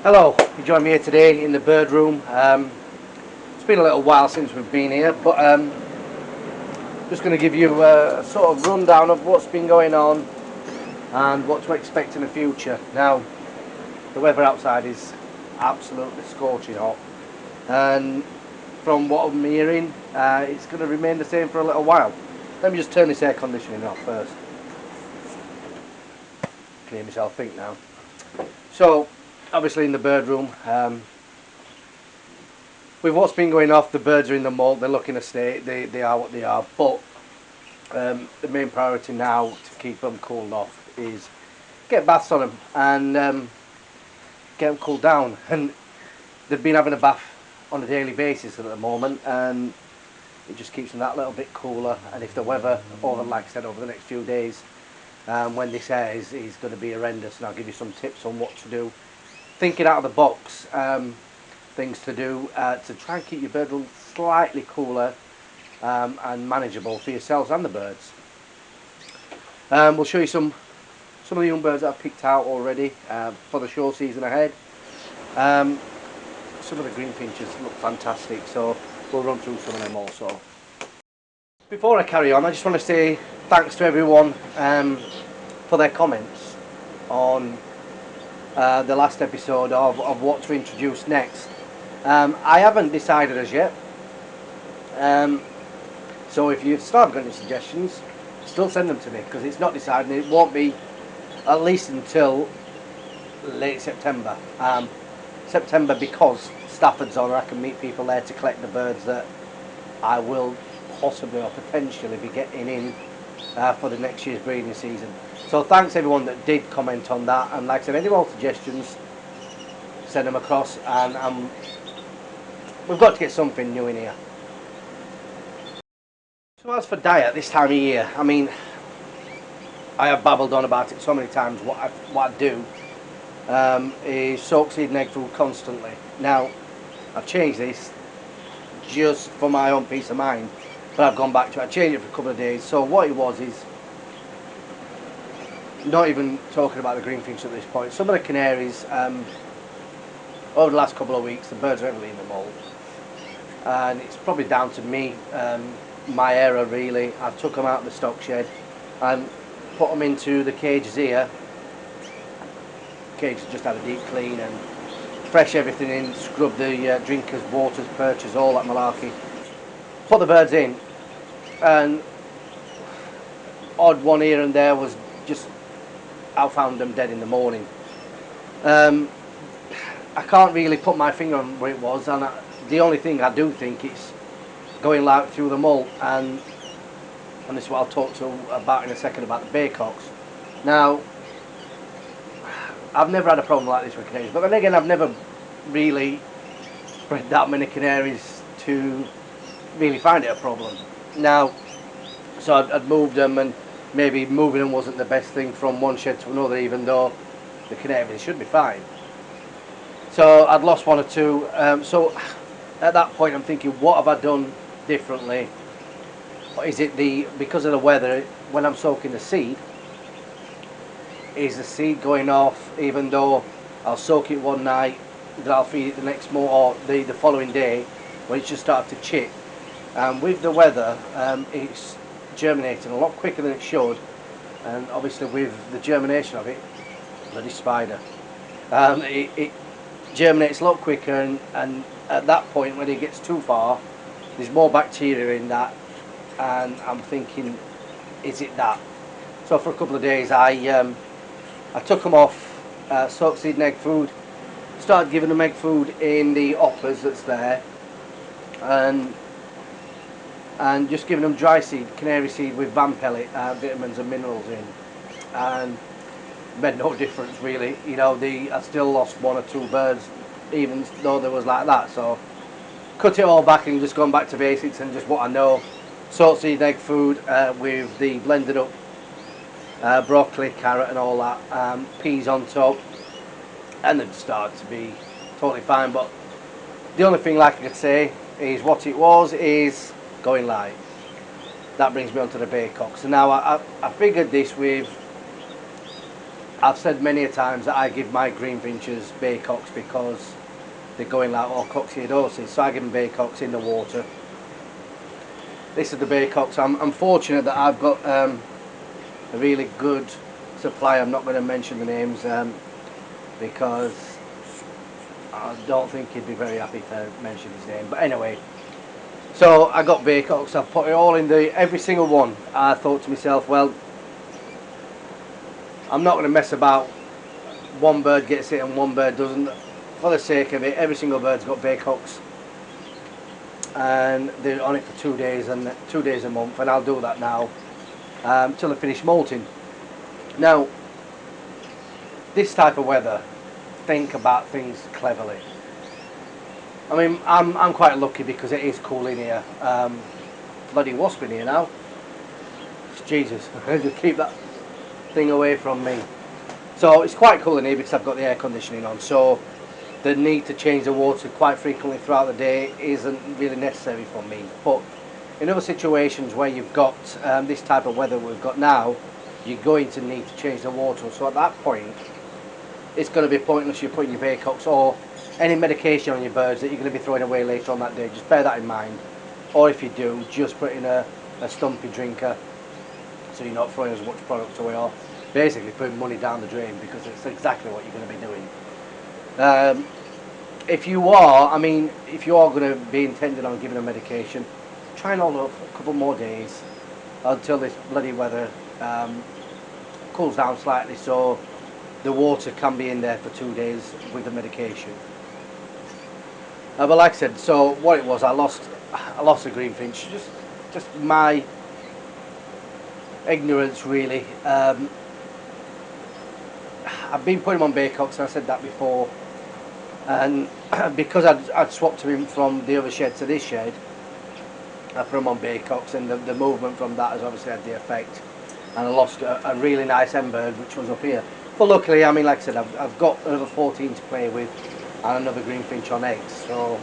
Hello, you join me here today in the bird room. It's been a little while since we've been here, but just going to give you a sort of rundown of what's been going on and what to expect in the future. Now, the weather outside is absolutely scorching hot, and from what I'm hearing, it's going to remain the same for a little while. Let me just turn this air conditioning off first. I can hear myself think now. So, obviously in the bird room, with what's been going off, the birds are in the moult, they're looking a state, they are what they are, but the main priority now to keep them cooled off is get baths on them and get them cooled down. And they've been having a bath on a daily basis at the moment, and it just keeps them that little bit cooler. And if the weather, over, like I said, over the next few days, when this air is going to be horrendous, and I'll give you some tips on what to do, thinking out of the box, things to do to try and keep your bird room slightly cooler and manageable for yourselves and the birds. We'll show you some of the young birds that I've picked out already for the show season ahead. Some of the greenfinches look fantastic, so we'll run through some of them also. Before I carry on, I just want to say thanks to everyone for their comments on the last episode of what to introduce next. I haven't decided as yet, so if you still have got any suggestions, still send them to me, because it's not decided. It won't be at least until late September. September, because Stafford's on, I can meet people there to collect the birds that I will possibly or potentially be getting in for the next year's breeding season. So thanks everyone that did comment on that, and like I said, any more suggestions, send them across, and we've got to get something new in here. So as for diet this time of year, I mean, I have babbled on about it so many times. What I do is soak seed and egg food constantly. Now, I've changed this just for my own peace of mind, but I've gone back to it. I changed it for a couple of days. So what it was is, not even talking about the greenfinch at this point, some of the canaries, over the last couple of weeks, the birds are heavily in the mould. And it's probably down to me, my error really. I took them out of the stock shed and put them into the cages here. Cages just had a deep clean and fresh everything in, scrub the drinkers, waters, perches, all that malarkey. Put the birds in, and odd one here and there was just, I found them dead in the morning. I can't really put my finger on where it was, and the only thing I do think is going light through the molt, and this is what I'll talk to about in a second about the baycocks. Now, I've never had a problem like this with canaries, but then again, I've never really bred that many canaries to really find it a problem. Now, so I'd moved them, and maybe moving them wasn't the best thing from one shed to another, even though the canaries should be fine. So I'd lost one or two. So at that point, I'm thinking, what have I done differently? Or is it because of the weather, when I'm soaking the seed, is the seed going off, even though I'll soak it one night, then I'll feed it the next morning or the following day, when it's just started to chip. With the weather, it's germinating a lot quicker than it should, and obviously with the germination of it, bloody spider, it germinates a lot quicker, and at that point, when it gets too far, there's more bacteria in that, and I'm thinking, is it that? So for a couple of days, I took them off soaked seed and egg food, started giving them egg food in the hoppers that's there, and just giving them dry seed, canary seed with van pellet, vitamins and minerals in, and made no difference really. You know, I still lost one or two birds, even though there was like that. So cut it all back and just gone back to basics and just what I know. Soaked seed and egg food with the blended up broccoli, carrot and all that, peas on top, and they'd start to be totally fine. But the only thing, like I could say, is what it was is going live. That brings me on to the baycock. So now I figured this with I've said many a times that I give my greenfinches baycocks because they're going like all coccidiosis, so I give them baycocks in the water. This is the baycocks. I'm fortunate that I've got a really good supply. I'm not going to mention the names because I don't think he'd be very happy if I mention his name. But anyway, so I got baycocks. I've put it all in every single one. I thought to myself, well, I'm not going to mess about. One bird gets it and one bird doesn't. For the sake of it, every single bird's got baycocks, and they're on it for 2 days and 2 days a month, and I'll do that now till I finish molting. Now, this type of weather, think about things cleverly. I mean, I'm quite lucky because it is cool in here. Bloody wasp in here now. Jesus, just keep that thing away from me. So it's quite cool in here because I've got the air conditioning on, so the need to change the water quite frequently throughout the day isn't really necessary for me. But in other situations where you've got this type of weather we've got now, you're going to need to change the water. So at that point, it's going to be pointless you putting your baycocks or any medication on your birds that you're going to be throwing away later on that day. Just bear that in mind. Or if you do, just put in a stumpy drinker so you're not throwing as much product away, or basically putting money down the drain, because it's exactly what you're going to be doing. If you are going to be intended on giving a medication, try and hold off a couple more days until this bloody weather cools down slightly, so the water can be in there for 2 days with the medication. But like I said, so what it was, I lost a greenfinch, just my ignorance really. I've been putting him on baycocks, and I said that before, and because I'd swapped him from the other shed to this shed, I put him on baycocks, and the movement from that has obviously had the effect, and I lost a really nice hen bird which was up here. But luckily, I mean, like I said, I've got another 14 to play with and another greenfinch on eggs, so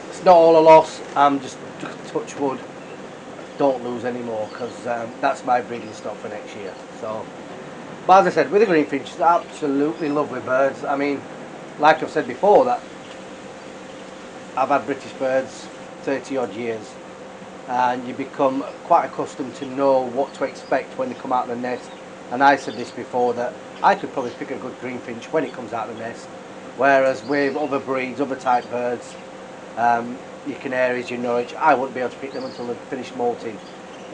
it's not all a loss. I'm just touch wood, don't lose any more, because that's my breeding stock for next year. So, but as I said, with the greenfinch, absolutely lovely birds. I mean, like I've said before, that I've had British birds 30 odd years, and you become quite accustomed to know what to expect when they come out of the nest. And I said this before, that I could probably pick a good greenfinch when it comes out of the nest, whereas with other breeds, other type birds, your canaries, your Norwich, I wouldn't be able to pick them until they've finished molting.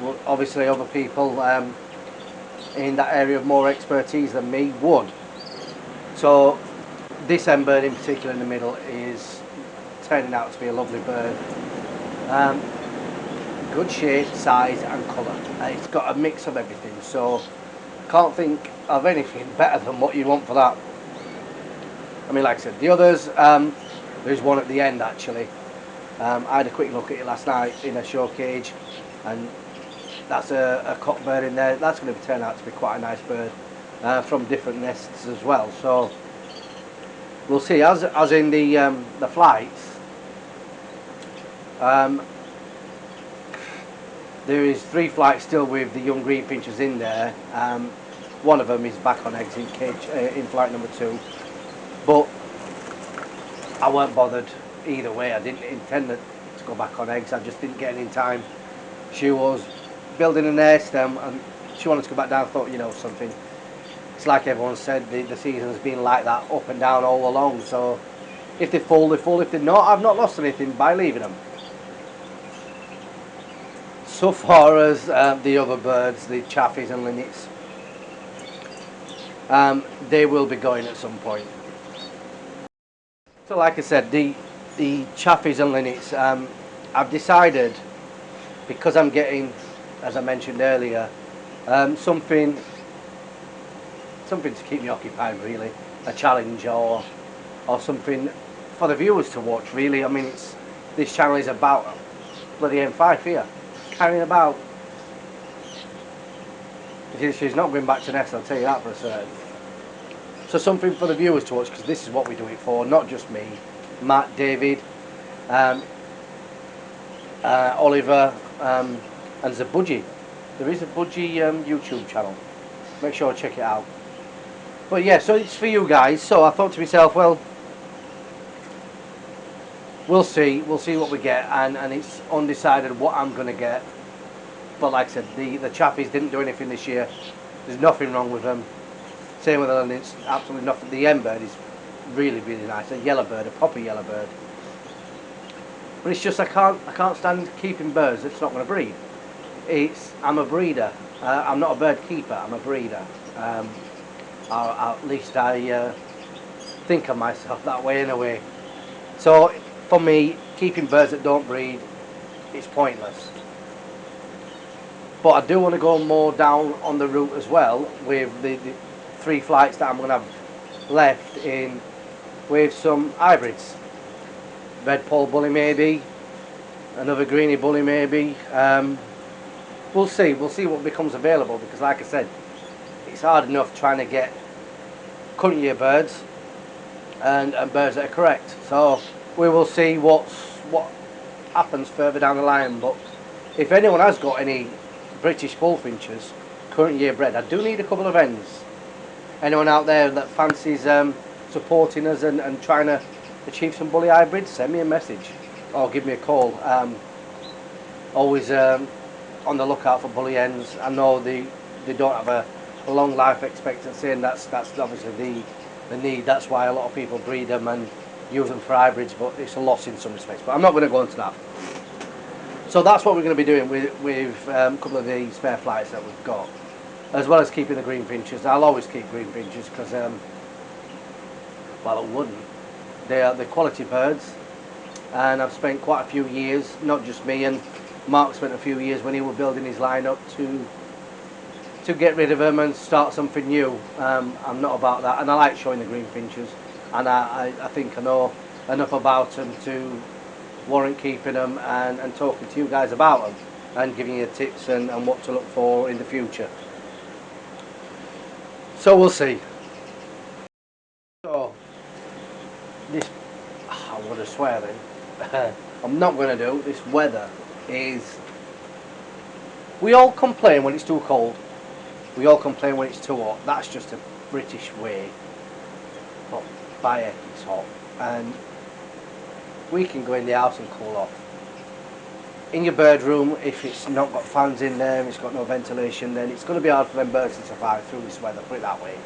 Well, obviously other people in that area of more expertise than me would. So this hen bird in particular in the middle is turning out to be a lovely bird. Good shape, size and colour. It's got a mix of everything, so can't think of anything better than what you want for that. I mean, like I said, the others, there's one at the end actually. I had a quick look at it last night in a show cage, and that's a cock bird in there. That's going to turn out to be quite a nice bird from different nests as well. So we'll see. As in the flights, there is 3 flights still with the young greenfinches in there. One of them is back on eggs in cage in flight number 2, but I weren't bothered either way. I didn't intend to go back on eggs. I just didn't get it in time. She was building a nest and she wanted to go back down. I thought, you know something, it's like everyone said, the season's been like that up and down all along, so if they're full, they're full. If they're not, I've not lost anything by leaving them. So far as the other birds, the chaffies and linnets, they will be going at some point. So like I said, the chaffies and linnets, I've decided, because I'm getting, as I mentioned earlier, something to keep me occupied really, a challenge or something for the viewers to watch really. I mean, this channel is about bloody M5 here, carrying about. She's not going back to nest, I'll tell you that for a certain. So something for the viewers to watch, because this is what we do it for, not just me, Matt, David, Oliver, and there's a Budgie. There is a Budgie YouTube channel. make sure to check it out. But yeah, so it's for you guys. So I thought to myself, well, we'll see what we get, and it's undecided what I'm going to get. But like I said, the chappies didn't do anything this year. There's nothing wrong with them. Same with the it's absolutely nothing. The M bird is really nice. A yellow bird, a proper yellow bird. But it's just I can't stand keeping birds that's not going to breed. I'm a breeder. I'm not a bird keeper. I'm a breeder. At least I think of myself that way in a way. So for me, keeping birds that don't breed is pointless. But I do want to go more down on the route as well with the 3 flights that I'm going to have left in with some hybrids. Red Pole Bully maybe, another Greeny Bully maybe. We'll see what becomes available, because like I said, it's hard enough trying to get current year birds and birds that are correct. So we will see what happens further down the line. But if anyone has got any British bullfinches current year bred, I do need a couple of hens. Anyone out there that fancies supporting us and trying to achieve some bully hybrids, send me a message or give me a call. Always on the lookout for bully hens. I know they don't have a long life expectancy, and that's obviously the need. That's why a lot of people breed them and use them for hybrids, but it's a loss in some respects. But I'm not going to go into that. So that's what we're going to be doing with a couple of the spare flights that we've got, as well as keeping the greenfinches. I'll always keep greenfinches because, well, I wouldn't. They're quality birds, and I've spent quite a few years, not just me, and Mark spent a few years when he was building his lineup to get rid of them and start something new. I'm not about that, and I like showing the greenfinches, and I think I know enough about them to warrant keeping them and talking to you guys about them and giving you tips and what to look for in the future. So we'll see. So this, I would have swear then, I'm not going to do. This weather is, we all complain when it's too cold, we all complain when it's too hot. That's just a British way, but by heck it's hot, and we can go in the house and cool off. In your bird room, if it's not got fans in there, it's got no ventilation, then it's going to be hard for them birds to survive through this weather, put it that way.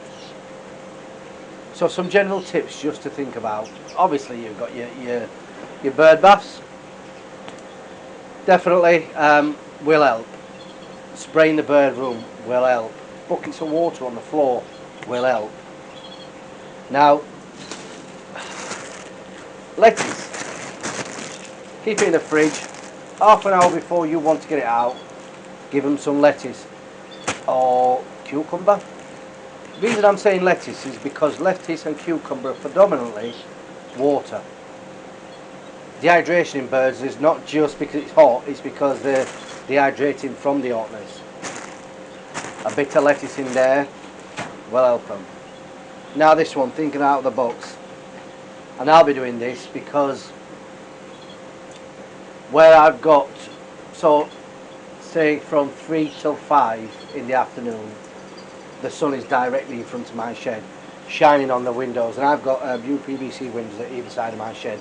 So some general tips just to think about. Obviously you've got your bird baths. Definitely will help. Spraying the bird room will help. Buckets of water on the floor will help. Now, lettuce. Keep it in the fridge. Half an hour before you want to get it out, give them some lettuce or cucumber. The reason I'm saying lettuce is because lettuce and cucumber are predominantly water. Dehydration in birds is not just because it's hot, it's because they're dehydrating from the hotness. A bit of lettuce in there will help them. Now this one, thinking out of the box, and I'll be doing this because where I've got, so say from 3 till 5 in the afternoon, the sun is directly in front of my shed, shining on the windows, and I've got UPVC windows at either side of my shed,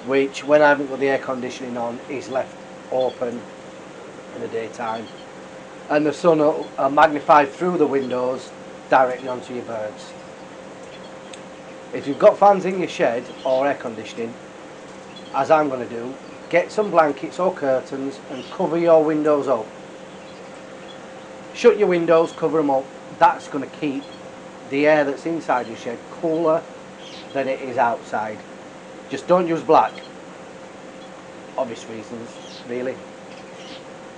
which when I haven't got the air conditioning on is left open in the daytime, and the sun will magnify through the windows directly onto your birds. If you've got fans in your shed or air conditioning, as I'm going to do, get some blankets or curtains and cover your windows up. Shut your windows, cover them up. That's going to keep the air that's inside your shed cooler than it is outside. Just don't use black, obvious reasons really,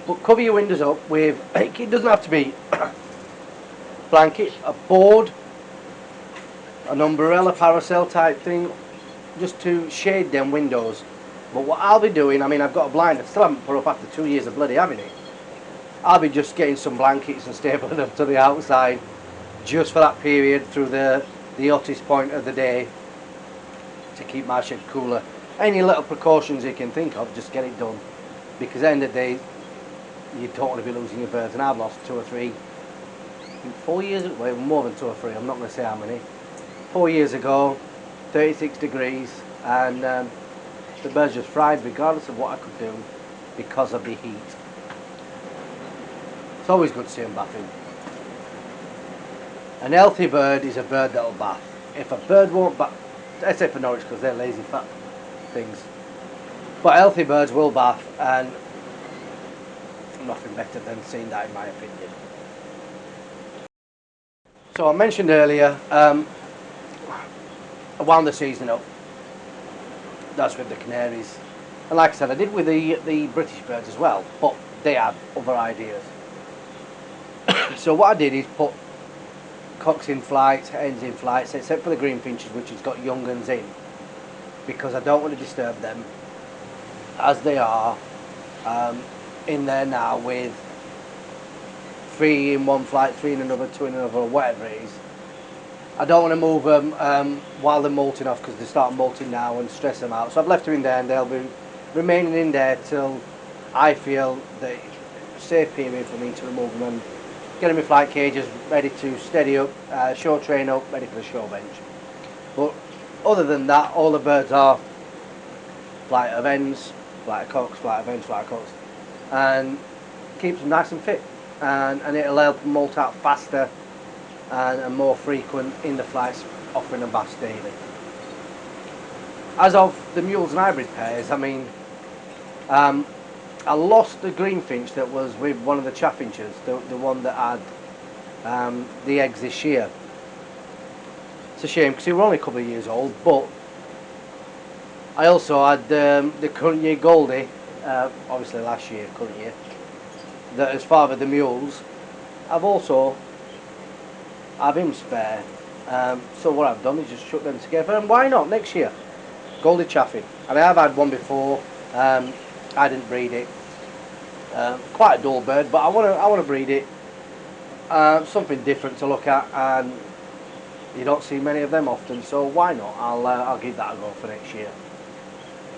but cover your windows up with, it doesn't have to be blanket, a board, an umbrella, parasol type thing, just to shade them windows. But what I'll be doing, I mean, I've got a blind I still haven't put up after 2 years of bloody having it. I'll be just getting some blankets and stapling them to the outside just for that period through the hottest point of the day to keep my shed cooler. Any little precautions you can think of, just get it done, because at the end of the day you don't want to be losing your birds, and I've lost 2 or 3 4 years ago, well, more than 2 or 3, I'm not going to say how many. 4 years ago, 36 degrees, and the birds just fried regardless of what I could do because of the heat. It's always good to see them bathing. An healthy bird is a bird that'll bath. If a bird won't bath, except for Norwich because they're lazy fat things, but healthy birds will bath, and nothing better than seeing that, in my opinion. So I mentioned earlier, I wound the season up. That's with the canaries, and like I said, I did with the British birds as well, but they had other ideas. So what I did is put cocks in flights, hens in flights, except for the greenfinches, which has got young uns in, because I don't want to disturb them, as they are in there now with 3 in one flight, 3 in another, 2 in another, or whatever it is. I don't want to move them while they're molting off, because they start molting now and stress them out. So I've left them in there, and they'll be remaining in there till I feel that it's a safe period for me to remove them and get them in flight cages, ready to steady up, show train up, ready for the show bench. But other than that, all the birds are flight of hens, flight of cocks, flight of hens, flight of cocks, and keeps them nice and fit, and it'll help them molt out faster and more frequent in the flights, offering them baths daily. As of the mules and hybrid pairs, I mean, I lost the greenfinch that was with one of the chaffinches, the one that had the eggs this year. It's a shame because they were only a couple of years old, but I also had the current year Goldie, obviously last year, current year, that has fathered the mules. I've also have him spare, so what I've done is just chuck them together, and why not next year? Goldie chaffing. I mean, I've had one before. I didn't breed it. Quite a dull bird, but I want to breed it. Something different to look at, and you don't see many of them often, so why not? I'll give that a go for next year.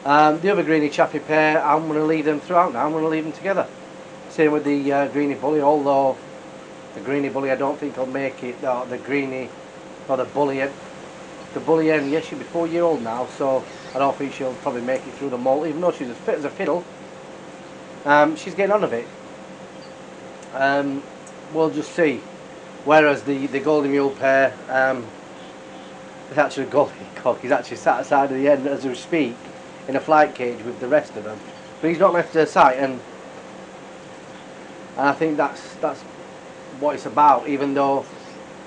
The other greeny chaffy pair, I'm going to leave them throughout now. I'm going to leave them together. Same with the greeny bully, although the greeny bully I don't think will make it. The greeny or the bully hen. The bully hen, yes, she'll be 4-year-old now, so I don't think she'll probably make it through the molt, even though she's as fit as a fiddle. She's getting on a bit. We'll just see. Whereas the golden mule pair, it's actually a golden cock. He's actually sat aside of the end as we speak in a flight cage with the rest of them, but he's not left their sight, and I think that's what it's about. Even though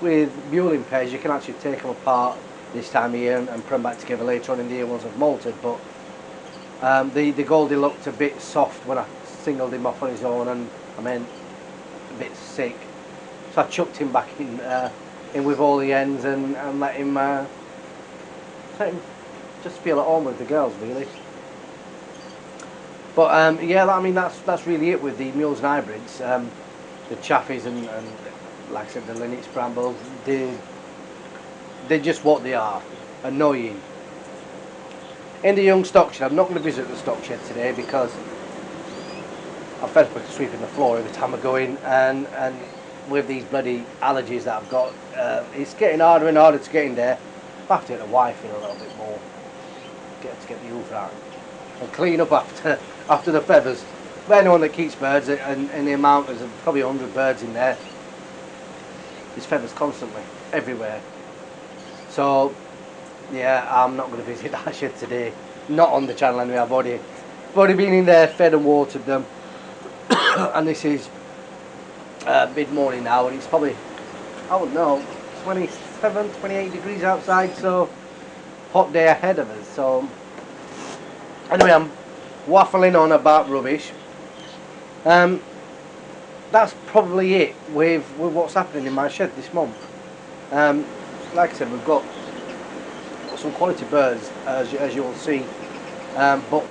with muling pairs you can actually take them apart this time of year and put them back together later on in the year once they've molted, but the Goldie looked a bit soft when I singled him off on his own, and I mean a bit sick, so I chucked him back in with all the hens and let him just feel at home with the girls, really. But yeah, I mean that's really it with the mules and hybrids. The chaffies and like I said, the Linux brambles, they're just what they are, annoying. In the young stock shed, I'm not going to visit the stock shed today because I'm fed up with sweeping the floor every time I go in, and with these bloody allergies that I've got, it's getting harder and harder to get in there. I have to get the wife in a little bit more, get the roof out and clean up after the feathers. For anyone that keeps birds, and the amount, there's probably 100 birds in there, there's feathers constantly, everywhere. So yeah, I'm not going to visit that shed today. Not on the channel anyway. I've already been in there, fed and watered them. And this is mid-morning now, and it's probably, I don't know, 27, 28 degrees outside, so hot day ahead of us. So anyway, I'm waffling on about rubbish. That's probably it with what's happening in my shed this month. Like I said, we've got some quality birds, as you'll see, but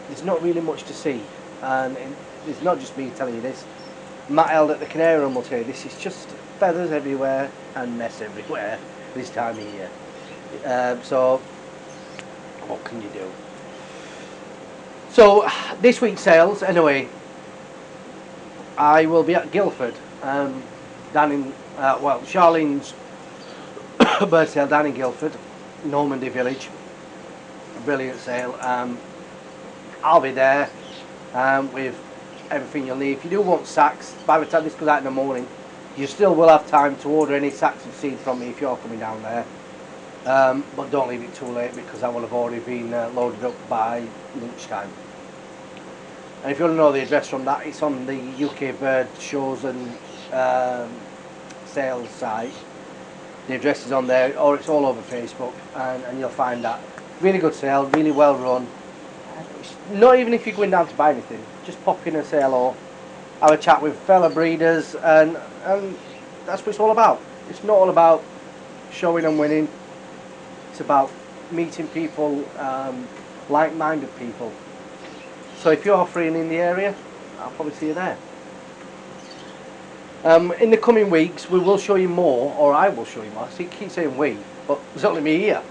there's not really much to see, and it's not just me telling you this. Matt held at the canary room will tell you this is just feathers everywhere and mess everywhere this time of year. So what can you do? So this week's sales, anyway, I will be at Guildford down in, well, Charlene's bird sale down in Guildford, Normandy Village. A brilliant sale. I'll be there with everything you'll need. If you do want sacks, by the time this goes out in the morning, you still will have time to order any sacks of seed from me if you're coming down there. But don't leave it too late, because I will have already been loaded up by lunchtime. And if you want to know the address from that, it's on the UK Bird Shows and Sales site. The address is on there, or it's all over Facebook, and you'll find that. Really good sale, really well run. Not even if you're going down to buy anything, just pop in and say hello, have a chat with fellow breeders, and that's what it's all about. It's not all about showing and winning. It's about meeting people, like-minded people. So if you're offering in the area, I'll probably see you there. In the coming weeks, we will show you more, or I will show you more. I keep saying we, but there's only me here.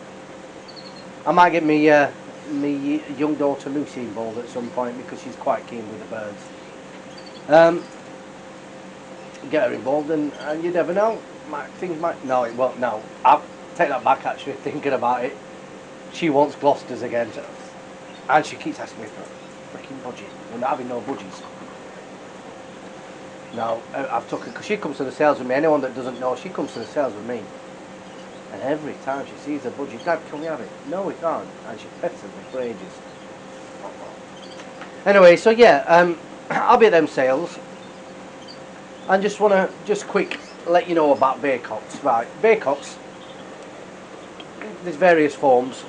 I might get me young daughter Lucy involved at some point, because she's quite keen with the birds. Get her involved, and you never know. Things might. No, it won't. No, I'll take that back. Actually, thinking about it, she wants Gloucesters again, and she keeps asking me for a freaking budget. We're not having no budgies. No, I've took her, because she comes to the sales with me. Anyone that doesn't know, she comes to the sales with me. And every time she sees the budget, Dad, can we have it? No, we can't. And she pesters me for ages. Anyway, so yeah, I'll be at them sales. And just want to quick let you know about Baycocks. Right, Baycocks, there's various forms.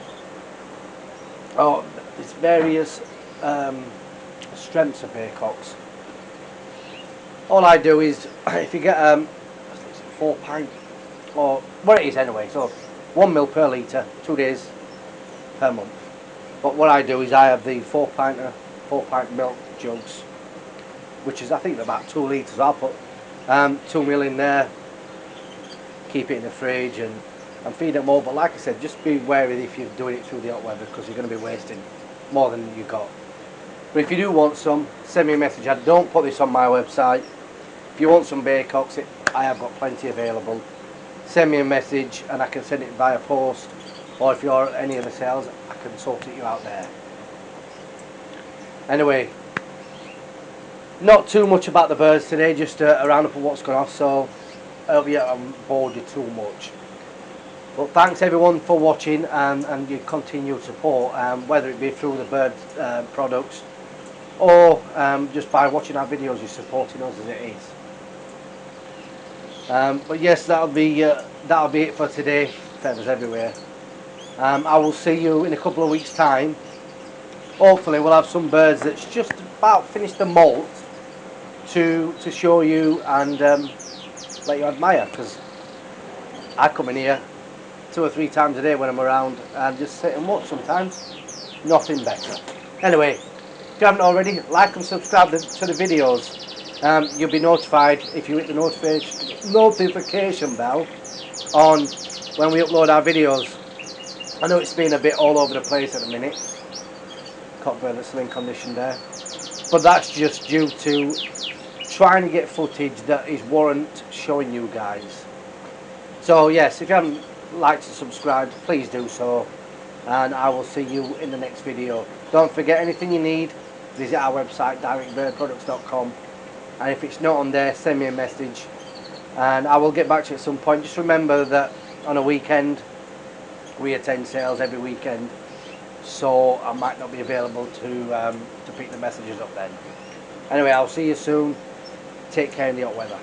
Oh, there's various strengths of Baycocks. All I do is, if you get 4 pint, or what it is anyway, so 1 mil per litre, 2 days per month. But what I do is I have the 4 pint milk jugs, which is I think about 2 litres. I'll put 2 mil in there, keep it in the fridge, and feed them all. But like I said, just be wary if you're doing it through the hot weather, because you're going to be wasting more than you got. But if you do want some, send me a message. I don't put this on my website. If you want some Baycocks, I have got plenty available. Send me a message and I can send it via post, or if you're at any of the sales, I can sort it you out there. Anyway, not too much about the birds today, just a roundup of what's going on, so I hope you haven't bored you too much. But thanks everyone for watching and your continued support, whether it be through the bird products, or just by watching our videos. You're supporting us as it is. But yes, that'll be it for today. Feathers everywhere. I will see you in a couple of weeks' time. Hopefully we'll have some birds that's just about finished the molt to show you and let you admire, because I come in here 2 or 3 times a day when I'm around and just sit and watch sometimes. Nothing better. Anyway, if you haven't already, like and subscribe to the videos. You'll be notified if you hit the notification bell on when we upload our videos. I know it's been a bit all over the place at the minute. Cockbird that's in condition there. But that's just due to trying to get footage that is warrant showing you guys. So yes, if you haven't liked and subscribed, please do so. And I will see you in the next video. Don't forget, anything you need, visit our website, directbirdproducts.com. And if it's not on there, send me a message and I will get back to you at some point. Just remember that on a weekend, we attend sales every weekend, so I might not be available to pick the messages up then. Anyway, I'll see you soon. Take care in the hot weather.